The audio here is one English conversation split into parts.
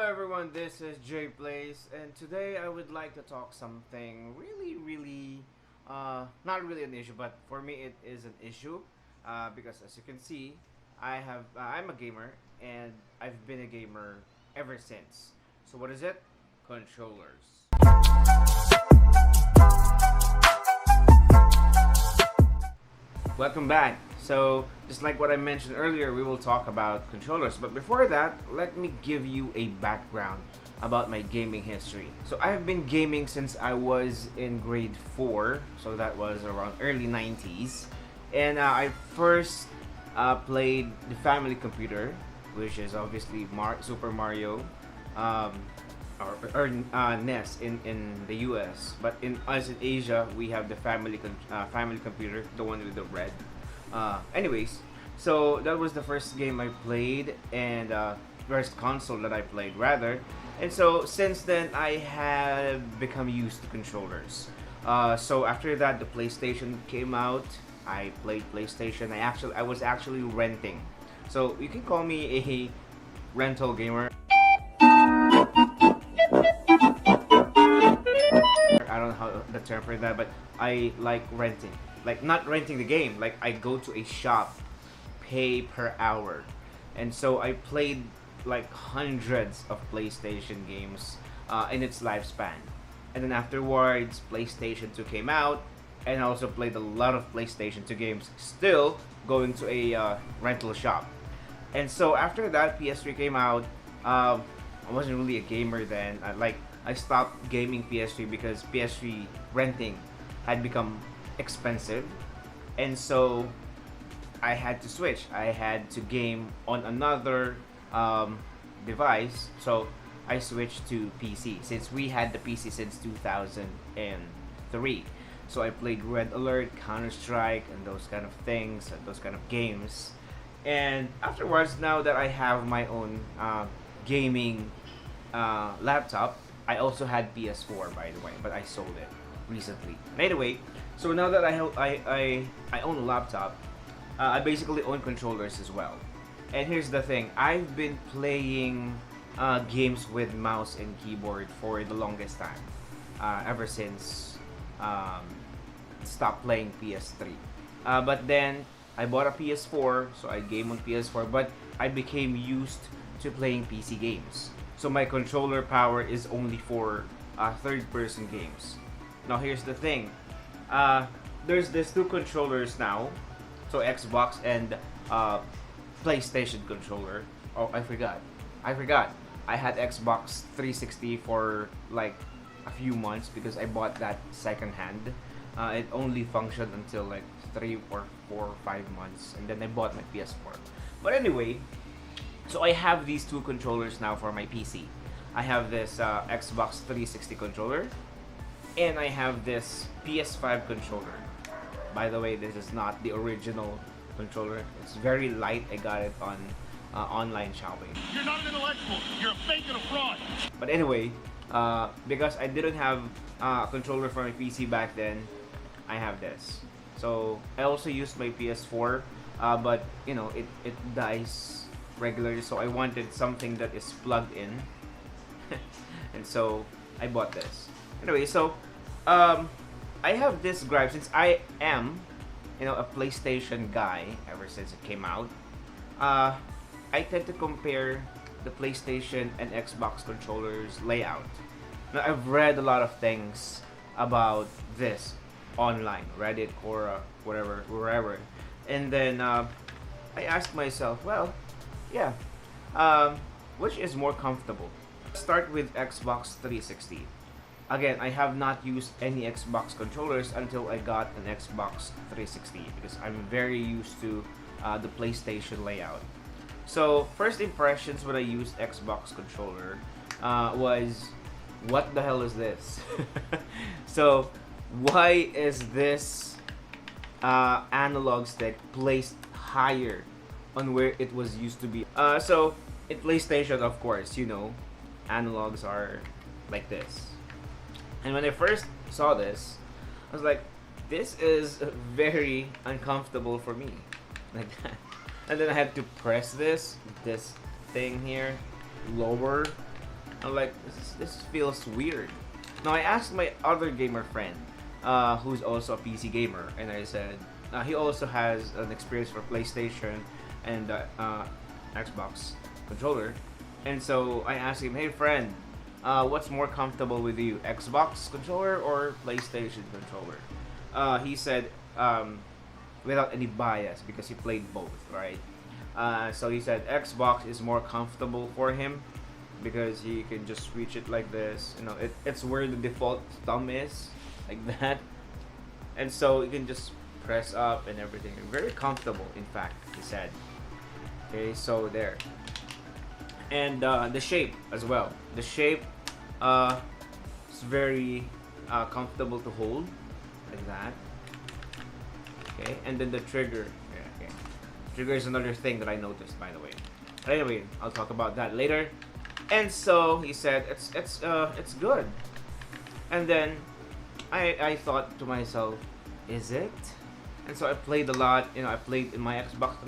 everyone, this is Jay Plays, and today I would like to talk something not really an issue, but for me it is an issue, because as you can see, I'm a gamer, and I've been a gamer ever since. So what is it? Controllers. Welcome back. So, just like what I mentioned earlier, we will talk about controllers. But before that, let me give you a background about my gaming history. So, I've been gaming since I was in grade 4. So, that was around early 90s. And I first played the family computer, which is obviously Super Mario. Um, or NES in the US, but in us in Asia we have the family computer, the one with the red. Anyways, so that was the first game I played, and first console that I played rather. And so since then I have become used to controllers. So after that the PlayStation came out. I played PlayStation. I was actually renting. So you can call me a rental gamer. I don't know how the term for that, but I like renting. Like not renting the game. Like I go to a shop, pay per hour, and so I played like hundreds of PlayStation games in its lifespan. And then afterwards, PlayStation 2 came out, and I also played a lot of PlayStation 2 games. Still going to a rental shop. And so after that, PS3 came out. I wasn't really a gamer then. I stopped gaming PS3 because PS3 renting had become expensive, and so I had to switch. I had to game on another device, so I switched to PC since we had the PC since 2003. So I played Red Alert, Counter Strike, and those kind of things, and those kind of games. And afterwards, now that I have my own gaming laptop. I also had PS4 by the way, but I sold it recently. Anyway, so now that I own a laptop, I basically own controllers as well. And here's the thing: I've been playing games with mouse and keyboard for the longest time, ever since stopped playing PS3. But then I bought a PS4, so I game on PS4. But I became used to playing PC games. So my controller power is only for third-person games. Now here's the thing. There's two controllers now. So Xbox and PlayStation controller. Oh, I forgot. I had Xbox 360 for like a few months because I bought that second-hand. It only functioned until like 3 or 4 or 5 months, and then I bought my PS4. But anyway, so I have these two controllers now for my PC. I have this Xbox 360 controller, and I have this PS5 controller. By the way, this is not the original controller. It's very light. I got it on online shopping. You're not an intellectual. You're a fake and a fraud. But anyway, because I didn't have a controller for my PC back then, I have this. So I also used my PS4, but you know it dies regularly, so I wanted something that is plugged in. And so I bought this. Anyway, so I have this gripe since I am, a PlayStation guy ever since it came out. I tend to compare the PlayStation and Xbox controllers layout. Now I've read a lot of things about this online, Reddit, Quora, whatever, wherever, and then I asked myself, well, yeah, which is more comfortable? Start with Xbox 360. Again, I have not used any Xbox controllers until I got an Xbox 360 because I'm very used to the PlayStation layout. So first impressions when I used Xbox controller was, what the hell is this? So why is this analog stick placed higher on where it was used to be? So in PlayStation, of course, analogs are like this. And when I first saw this, I was like, this is very uncomfortable for me. Like that. And then I had to press this thing here lower I'm like, this feels weird. Now I asked my other gamer friend, who's also a PC gamer, and I said he also has an experience for PlayStation and Xbox controller, and so I asked him, "Hey friend, what's more comfortable with you, Xbox controller or PlayStation controller?" He said, without any bias because he played both, right? So he said Xbox is more comfortable for him because he can just reach it like this. You know, it's where the default thumb is, like that. And so you can just press up and everything. Very comfortable, in fact, he said. Okay, so there. And the shape as well. The shape is very comfortable to hold, like that. Okay, and then the trigger. Yeah, okay. Trigger is another thing that I noticed, by the way. But anyway, I'll talk about that later. And so he said it's good. And then I thought to myself, is it? And so I played a lot. You know, I played in my Xbox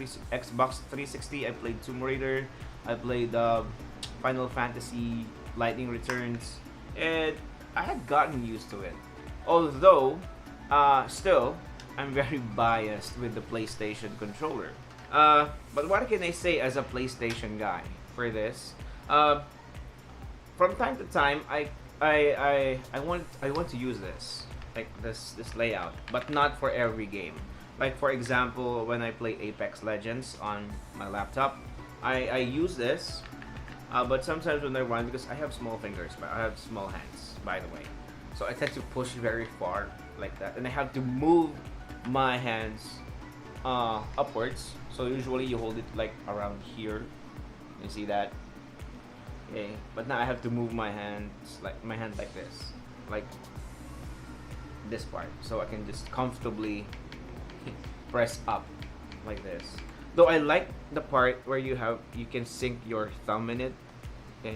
360. I played Tomb Raider. I played Final Fantasy Lightning Returns, and I had gotten used to it. Although, still, I'm very biased with the PlayStation controller. But what can I say as a PlayStation guy for this? From time to time, I want to use this, like this layout, but not for every game. Like for example, when I play Apex Legends on my laptop, I use this. But sometimes when I run, because I have small fingers, but I have small hands, by the way, so I tend to push very far like that, and I have to move my hands upwards. So usually you hold it like around here. You see that? Okay, but now I have to move my hands like this, like this part, so I can just comfortably press up like this. Though I like the part where you can sink your thumb in it, okay,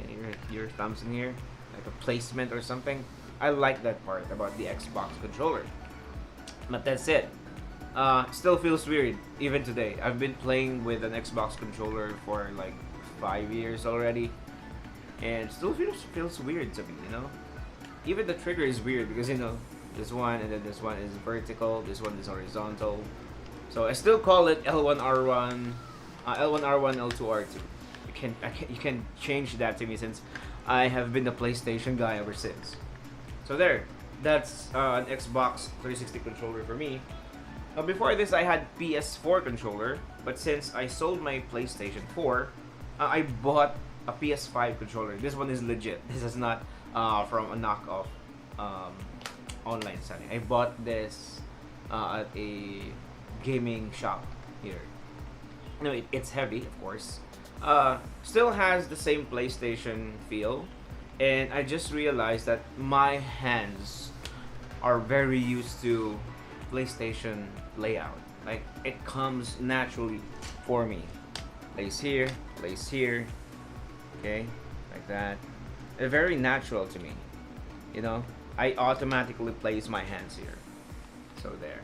your thumbs in here, like a placement or something. I like that part about the Xbox controller. But that's it. Still feels weird even today. I've been playing with an Xbox controller for like 5 years already, and still feels weird to me. You know, even the trigger is weird because you know this one and then this one is vertical, this one is horizontal. So I still call it L1R1, L1R1, L2R2. You can change that to me since I have been a PlayStation guy ever since. So there, that's an Xbox 360 controller for me. Now before this, I had PS4 controller, but since I sold my PlayStation 4, I bought a PS5 controller. This one is legit. This is not from a knockoff online selling. I bought this at a gaming shop here. No, it's heavy, of course. Still has the same PlayStation feel, and I just realized that my hands are very used to PlayStation layout. Like it comes naturally for me. Place here, okay, like that. It's very natural to me. You know, I automatically place my hands here. So there.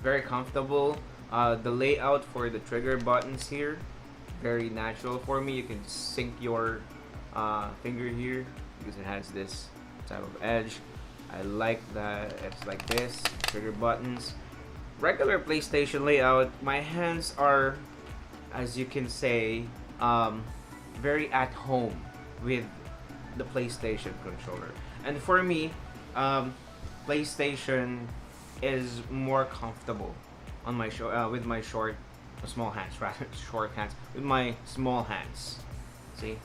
Very comfortable. The layout for the trigger buttons here, very natural for me. You can sink your finger here because it has this type of edge. I like that it's like this. Trigger buttons. Regular PlayStation layout. My hands are, as you can say, very at home with the PlayStation controller. And for me, PlayStation is more comfortable on my with my small hands, rather short hands, with my small hands. See,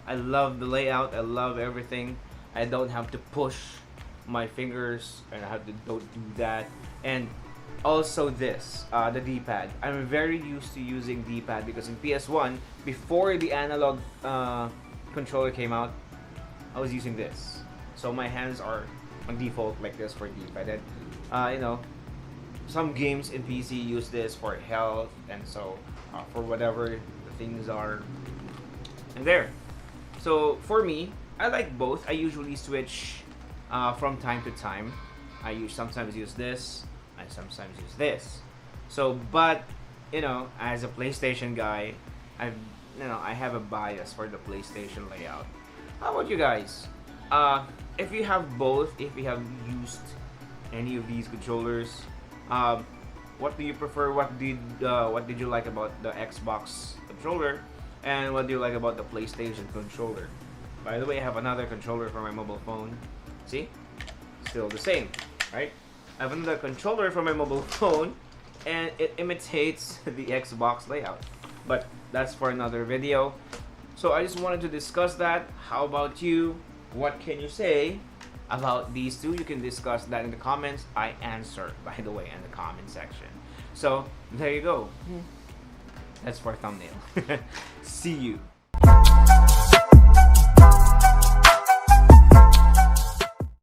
I love the layout. I love everything. I don't have to push my fingers, and I have to don't do that. And also this, the D-pad. I'm very used to using D-pad because in PS1, before the analog controller came out, I was using this. So my hands are on default like this for D-pad. And you know, some games in PC use this for health, and so for whatever the things are. And there. So for me, I like both. I usually switch from time to time. Sometimes use this. I sometimes use this. So, but you know, as a PlayStation guy, I have a bias for the PlayStation layout. How about you guys? Uh, if you have both, if you have used any of these controllers, um, what do you prefer? What did you like about the Xbox controller, and what do you like about the PlayStation controller? By the way, I have another controller for my mobile phone. See, still the same, right? I have another controller for my mobile phone, and it imitates the Xbox layout. But that's for another video. So I just wanted to discuss that. How about you? What can you say about these two? You can discuss that in the comments. I answer, by the way, in the comment section. So there you go. That's for thumbnail. See you.